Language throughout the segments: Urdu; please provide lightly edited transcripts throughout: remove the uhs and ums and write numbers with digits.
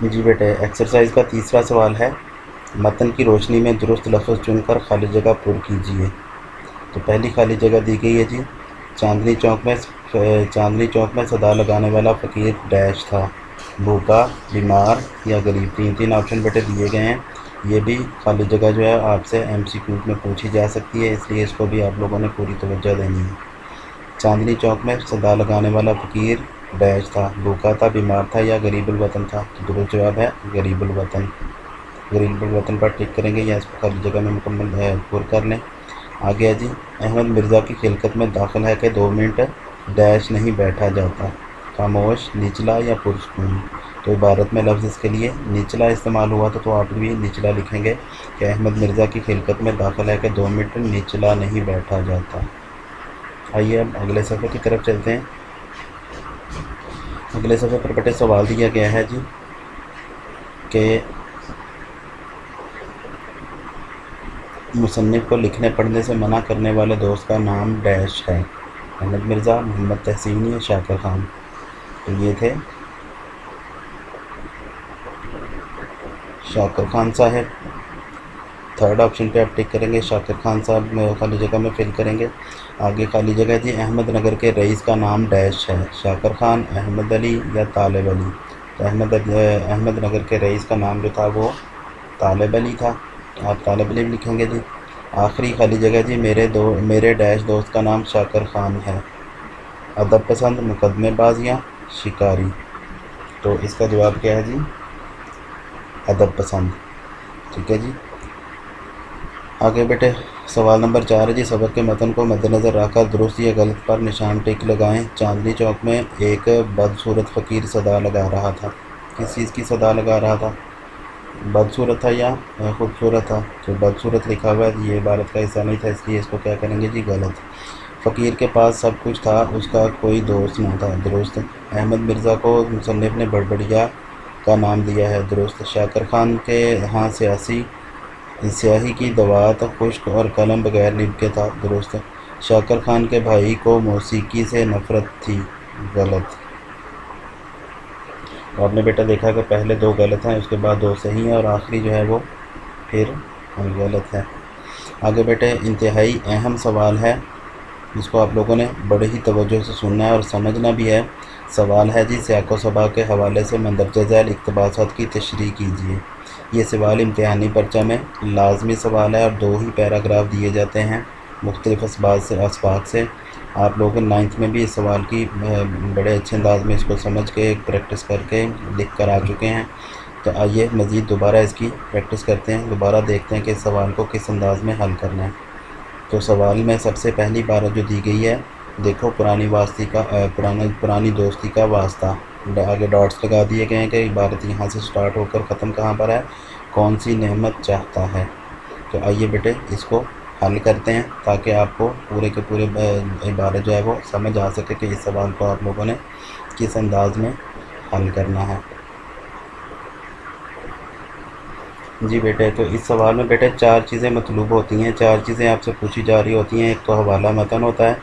جی بیٹے، ایکسرسائز کا تیسرا سوال ہے، متن کی روشنی میں درست لفظ چن کر خالی جگہ پر کیجیے۔ تو پہلی خالی جگہ دی گئی ہے جی، چاندنی چوک میں صدا لگانے والا فقیر ڈیش تھا، بھوکا، بیمار یا غریب۔ تین آپشن بیٹے دیے گئے ہیں۔ یہ بھی خالی جگہ جو ہے آپ سے ایم سی کیو میں پوچھی جا سکتی ہے، اس لیے اس کو بھی آپ لوگوں نے پوری توجہ دینی ہے۔ چاندنی چوک میں صدا لگانے والا فقیر ڈیش تھا، بھوکا تھا، بیمار تھا یا غریب الوطن تھا۔ تو درست جواب ہے غریب الوطن۔ غریب الوطن پر ٹک کریں گے یا اس کو خالی جگہ میں مکمل پر کر لیں۔ آگے ہے جی، احمد مرزا کی خلقت میں داخل ہے کہ 2 منٹ ڈیش نہیں بیٹھا جاتا، خاموش، نچلا یا پرسکون۔ تو عبارت میں لفظ اس کے لیے نچلا استعمال ہوا تھا، تو آپ بھی نچلا لکھیں گے کہ احمد مرزا کی خلقت میں داخل ہے کہ 2 منٹ نچلا نہیں بیٹھا جاتا۔ آئیے اب اگلے صفحے کی طرف چلتے ہیں۔ اگلے صفحے پر بیٹے سوال دیا گیا ہے جی کہ مصنف کو لکھنے پڑھنے سے منع کرنے والے دوست کا نام ڈیش ہے، احمد مرزا، محمد تحسین یا شاکر خان۔ تو یہ تھے شاکر خان صاحب۔ تھرڈ آپشن پہ آپ ٹک کریں گے، شاکر خان صاحب خالی جگہ میں فل کریں گے۔ آگے خالی جگہ جی، احمد نگر کے رئیس کا نام ڈیش ہے، شاکر خان، احمد علی یا طالب علی۔ تو احمد نگر کے رئیس کا نام جو تھا وہ طالب علی تھا، آپ طالب علی لکھیں گے جی۔ آخری خالی جگہ جی، میرے ڈیش دوست کا نام شاکر خان ہے، ادب پسند، مقدمے باز یا شکاری۔ تو اس کا جواب کیا ہے جی؟ ادب پسند۔ ٹھیک ہے جی۔ آگے بیٹے سوال نمبر 4 ہے جی، سبق کے متن کو مد نظر رکھ کر درست یا غلط پر نشان ٹک لگائیں۔ چاندنی چوک میں ایک بدصورت فقیر صدا لگا رہا تھا، کس چیز کی صدا لگا رہا تھا؟ بدصورت تھا یا خوبصورت تھا؟ تو بدصورت لکھا ہوا ہے، یہ عبارت کا حصہ نہیں تھا، اس لیے اس کو کیا کریں گے جی؟ غلط۔ فقیر کے پاس سب کچھ تھا، اس کا کوئی دوست نہ تھا، درست۔ احمد مرزا کو مصنف نے بڑبڑیا کا نام دیا ہے، درست۔ شاکر خان کے ہاں سیاہی کی دوات خشک اور قلم بغیر نب کے تھا، درست۔ شاکر خان کے بھائی کو موسیقی سے نفرت تھی، غلط۔ آپ نے بیٹا دیکھا کہ پہلے 2 غلط ہیں، اس کے بعد 2 صحیح ہیں، اور آخری جو ہے وہ پھر غلط ہے۔ آگے بیٹے انتہائی اہم سوال ہے، جس کو آپ لوگوں نے بڑے ہی توجہ سے سننا ہے اور سمجھنا بھی ہے۔ سوال ہے جی، سیاق و سباق کے حوالے سے مندرجہ ذیل اقتباسات کی تشریح کیجیے۔ یہ سوال امتحانی پرچہ میں لازمی سوال ہے اور 2 ہی پیراگراف دیے جاتے ہیں مختلف اسباق سے۔ آپ لوگ 9th میں بھی اس سوال کی بڑے اچھے انداز میں اس کو سمجھ کے پریکٹس کر کے لکھ کر آ چکے ہیں۔ تو آئیے مزید دوبارہ اس کی پریکٹس کرتے ہیں، دوبارہ دیکھتے ہیں کہ اس سوال کو کس انداز میں حل کرنا ہے۔ تو سوال میں سب سے پہلی عبارت جو دی گئی ہے، دیکھو پرانی دوستی کا واسطہ، آگے ڈاٹس لگا دیے گئے ہیں کہ عبارت یہاں سے سٹارٹ ہو کر ختم کہاں پر ہے، کون سی نعمت چاہتا ہے۔ تو آئیے بیٹے اس کو حل کرتے ہیں تاکہ آپ کو پورے کے پورے عبارت جو ہے وہ سمجھ آ سکے کہ اس سوال کو آپ لوگوں نے کس انداز میں حل کرنا ہے۔ جی بیٹے، تو اس سوال میں بیٹے 4 چیزیں مطلوب ہوتی ہیں، 4 چیزیں آپ سے پوچھی جا رہی ہوتی ہیں۔ ایک تو حوالہ متن ہوتا ہے،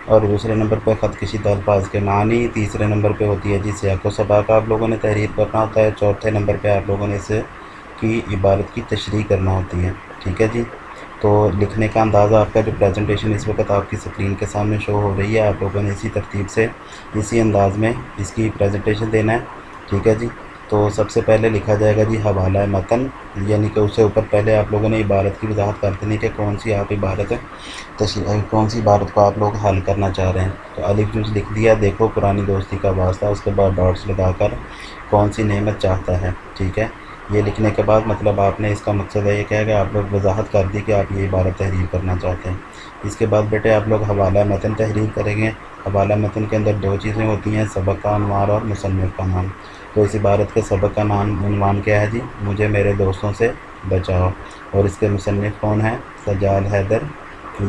اور دوسرے نمبر پہ خط کشیدہ الفاظ کے معنی، تیسرے نمبر پہ ہوتی ہے جی سیاق و سباق آپ لوگوں نے تحریر کرنا ہوتا ہے، چوتھے نمبر پہ آپ لوگوں نے اس کی عبارت کی تشریح کرنا ہوتی ہے۔ ٹھیک ہے جی۔ تو لکھنے کا اندازہ آپ کا جو پریزنٹیشن اس وقت آپ کی اسکرین کے سامنے شو ہو رہی ہے، آپ لوگوں نے اسی ترتیب سے اسی انداز میں اس کی پریزنٹیشن دینا ہے۔ ٹھیک ہے جی۔ تو سب سے پہلے لکھا جائے گا جی حوالہ متن، یعنی کہ اس سے اوپر پہلے آپ لوگوں نے عبارت کی وضاحت کر دینی کہ کون سی عبارت کو آپ لوگ حل کرنا چاہ رہے ہیں۔ تو الف لکھ دیا، دیکھو پرانی دوستی کا واسطہ، اس کے بعد ڈاٹس لگا کر کون سی نعمت چاہتا ہے۔ ٹھیک ہے، یہ لکھنے کے بعد مطلب آپ نے اس کا مقصد ہے یہ کہا کہ آپ لوگ وضاحت کر دی کہ آپ یہ عبارت تحریر کرنا چاہتے ہیں۔ اس کے بعد بیٹے آپ لوگ حوالہ متن تحریر کریں گے۔ حوالہ متن کے اندر 2 چیزیں ہوتی ہیں، سبق کا عنوان اور مصنف کا نام۔ تو اس عبارت کے سبق کا عنوان کیا ہے جی؟ مجھے میرے دوستوں سے بچاؤ، اور اس کے مصنف کون ہیں؟ سجاد حیدر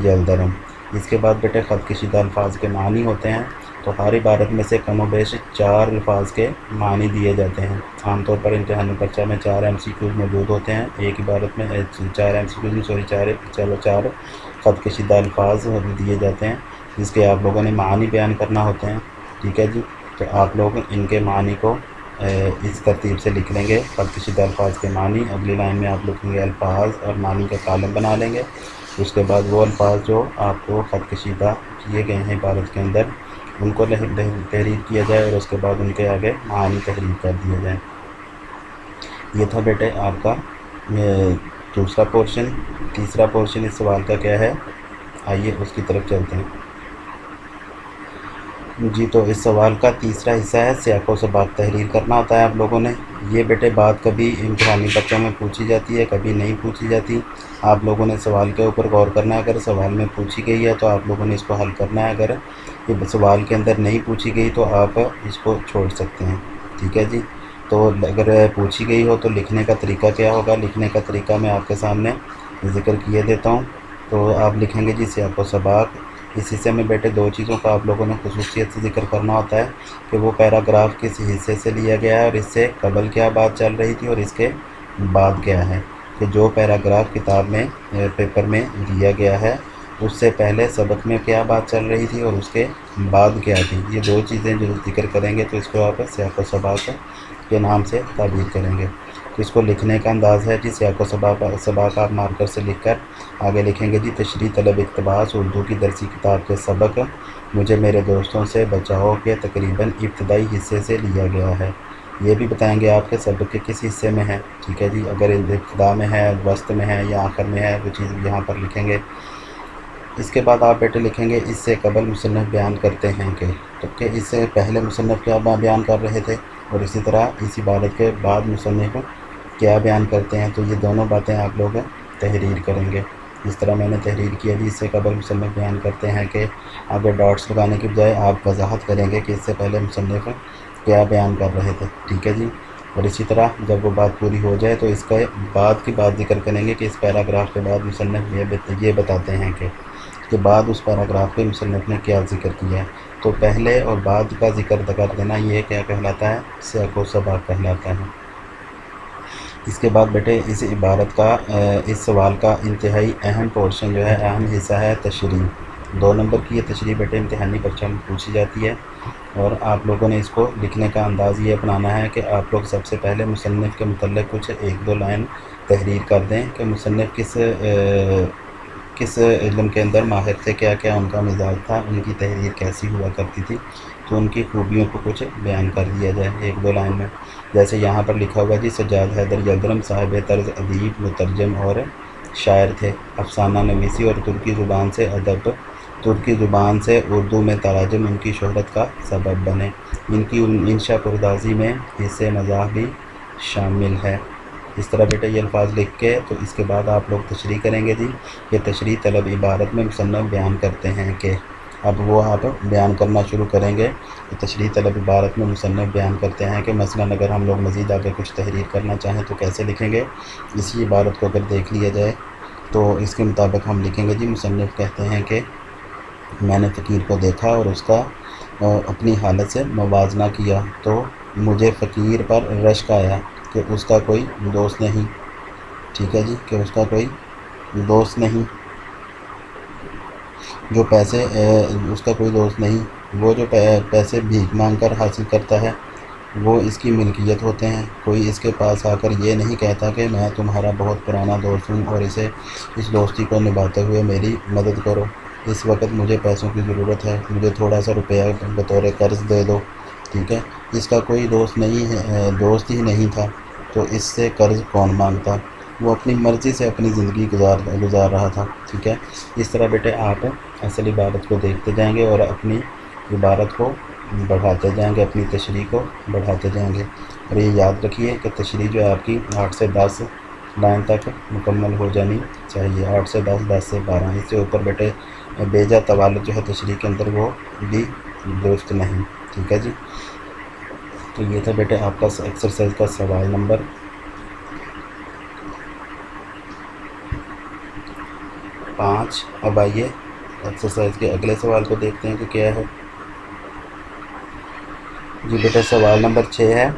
یلدرم۔ اس کے بعد بیٹے خط کشیدہ الفاظ کے معنی ہوتے ہیں۔ تو ہر عبارت میں سے کم و بیش 4 الفاظ کے معنی دیے جاتے ہیں۔ عام طور پر امتحانی پرچہ میں 4 MCQs موجود ہوتے ہیں، ایک عبارت میں 4 خط کشیدہ الفاظ دیے جاتے ہیں جس کے آپ لوگوں نے معنی بیان کرنا ہوتے ہیں۔ ٹھیک ہے جی۔ تو آپ لوگ ان کے معنی کو اس ترتیب سے لکھ لیں گے خط کشیدہ الفاظ کے معنی. اگلی لائن میں آپ لکھیں گے الفاظ اور معنی کا کالم بنا لیں گے. اس کے بعد وہ الفاظ جو آپ کو خط کشیدہ کیے گئے ہیں عبارت کے اندر ان کو تحریر کیا جائے اور اس کے بعد ان کے آگے معنی تحریر کر دیے جائیں. یہ تھا بیٹے آپ کا دوسرا پورشن. تیسرا پورشن اس سوال کا کیا ہے, آئیے اس کی طرف چلتے ہیں. جی تو اس سوال کا تیسرا حصہ ہے سیاق و سباق تحریر کرنا ہوتا ہے آپ لوگوں نے. یہ بیٹے بات کبھی امتحانی بچوں میں پوچھی جاتی ہے, کبھی نہیں پوچھی جاتی. آپ لوگوں نے سوال کے اوپر غور کرنا ہے. اگر سوال میں پوچھی گئی ہے تو آپ لوگوں نے اس کو حل کرنا ہے. اگر یہ سوال کے اندر نہیں پوچھی گئی تو آپ اس کو چھوڑ سکتے ہیں. ٹھیک ہے جی. تو اگر پوچھی گئی ہو تو لکھنے کا طریقہ کیا ہوگا, لکھنے کا طریقہ میں آپ کے سامنے ذکر کیے دیتا ہوں. تو آپ لکھیں گے جی سیاق و سباق. اس حصے میں بیٹے دو چیزوں کا آپ لوگوں نے خصوصیت سے ذکر کرنا ہوتا ہے کہ وہ پیراگراف کس حصے سے لیا گیا ہے اور اس سے قبل کیا بات چل رہی تھی اور اس کے بعد کیا ہے. کہ جو پیراگراف کتاب میں پیپر میں دیا گیا ہے اس سے پہلے سبق میں کیا بات چل رہی تھی اور اس کے بعد کیا تھی. یہ دو چیزیں جو ذکر کریں گے تو اس کو آپ سیاق و سباق کے نام سے تعبیر کریں گے. تو اس کو لکھنے کا انداز ہے جی سیاق و سباق آپ مارکر سے لکھ کر آگے لکھیں گے جی تشریح طلب اقتباس اردو کی درسی کتاب کے سبق مجھے میرے دوستوں سے بچاؤ کے تقریباً ابتدائی حصے سے لیا گیا ہے. یہ بھی بتائیں گے آپ کے سبق کے کس حصے میں ہے. ٹھیک ہے جی. اگر ابتدا میں ہے, وسط میں ہے یا آخر میں ہے وہ چیز یہاں پر لکھیں گے. اس کے بعد آپ بیٹے لکھیں گے اس سے قبل مصنف بیان کرتے ہیں کہ اس سے پہلے مصنف کیا بیان کر رہے تھے اور اسی طرح اس عبارت کے بعد مصنف کیا بیان کرتے ہیں. تو یہ دونوں باتیں آپ لوگ تحریر کریں گے. اس طرح میں نے تحریر کیا جی اس سے قبل مصنف بیان کرتے ہیں کہ آگے ڈاٹس لگانے کی بجائے آپ وضاحت کریں گے کہ اس سے پہلے مصنف کیا بیان کر رہے تھے. ٹھیک ہے جی. اور اسی طرح جب وہ بات پوری ہو جائے تو اس کا بعد کی بات ذکر کریں گے کہ اس پیراگراف کے بعد مصنف یہ بتاتے ہیں کہ بعد اس پیراگراف کے مصنف نے کیا ذکر کیا ہے. تو پہلے اور بعد کا ذکر کر دینا یہ کیا کہلاتا ہے, سیاق و سباق کہلاتا ہے. اس کے بعد بیٹے اس عبارت کا اس سوال کا انتہائی اہم پورشن جو ہے, اہم حصہ ہے تشریح. 2 نمبر کی یہ تشریح بیٹے امتحانی پریکشا میں پوچھی جاتی ہے اور آپ لوگوں نے اس کو لکھنے کا انداز یہ اپنانا ہے کہ آپ لوگ سب سے پہلے مصنف کے متعلق کچھ 1-2 لائن تحریر کر دیں کہ مصنف کس علم کے اندر ماہر تھے, کیا کیا ان کا مزاج تھا, ان کی تحریر کیسی ہوا کرتی تھی. تو ان کی خوبیوں کو کچھ بیان کر دیا جائے 1-2 لائن میں. جیسے یہاں پر لکھا ہوا جی سجاد حیدر یلدرم صاحب طرز ادیب مترجم اور شاعر تھے. افسانہ نویسی اور ترکی زبان سے اردو میں تراجم ان کی شہرت کا سبب بنے. ان کی انشا پردازی میں حصے مزاح بھی شامل ہے. اس طرح بیٹا یہ الفاظ لکھ کے تو اس کے بعد آپ لوگ تشریح کریں گے جی کہ تشریح طلب عبارت میں مصنف بیان کرتے ہیں کہ اب وہ آپ بیان کرنا شروع کریں گے. تشریح طلب عبارت میں مصنف بیان کرتے ہیں کہ مثلاً اگر ہم لوگ مزید آگے کچھ تحریر کرنا چاہیں تو کیسے لکھیں گے. اسی عبارت کو اگر دیکھ لیا جائے تو اس کے مطابق ہم لکھیں گے جی مصنف کہتے ہیں کہ میں نے فقیر کو دیکھا اور اس کا اپنی حالت سے موازنہ کیا تو مجھے فقیر پر رشک آیا کہ اس کا کوئی دوست نہیں. ٹھیک ہے جی. کہ اس کا کوئی دوست نہیں جو پیسے اس کا کوئی دوست نہیں وہ جو پیسے بھیک مانگ کر حاصل کرتا ہے وہ اس کی ملکیت ہوتے ہیں. کوئی اس کے پاس آ کر یہ نہیں کہتا کہ میں تمہارا بہت پرانا دوست ہوں اور اس دوستی کو نبھاتے ہوئے میری مدد کرو. اس وقت مجھے پیسوں کی ضرورت ہے, مجھے تھوڑا سا روپیہ بطور قرض دے دو. ٹھیک ہے. اس کا کوئی دوست ہی نہیں تھا تو اس سے قرض کون مانگتا. وہ اپنی مرضی سے اپنی زندگی گزار رہا تھا. ٹھیک ہے. اس طرح بیٹے آپ اصل عبارت کو دیکھتے جائیں گے اور اپنی عبارت کو بڑھاتے جائیں گے, اپنی تشریح کو بڑھاتے جائیں گے. اور یہ یاد رکھیے کہ تشریح جو ہے آپ کی 8 سے 10 لائن تک مکمل ہو جانی چاہیے. 8 سے 10, 10 سے 12. اس سے اوپر بیٹے بیجا طوالت جو ہے تشریح کے اندر وہ بھی درست نہیں. ٹھیک ہے جی. تو یہ تھا بیٹے آپ کا ایکسرسائز کا سوال نمبر 5. اب آئیے ایکسرسائز کے اگلے سوال کو دیکھتے ہیں کہ کیا ہے. جی بیٹا سوال نمبر 6 ہے.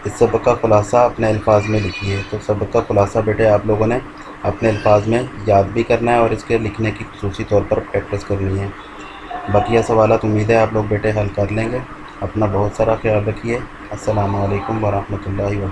اس سبق کا خلاصہ اپنے الفاظ میں لکھیے. تو سبق کا خلاصہ بیٹے آپ لوگوں نے اپنے الفاظ میں یاد بھی کرنا ہے اور اس کے لکھنے کی خصوصی طور پر پریکٹس کرنی ہے. بقیہ سوالات امید ہے آپ لوگ بیٹے حل کر لیں گے. اپنا بہت سارا خیال رکھیے۔ السلام علیکم ورحمۃ اللہ وبرکاتہ۔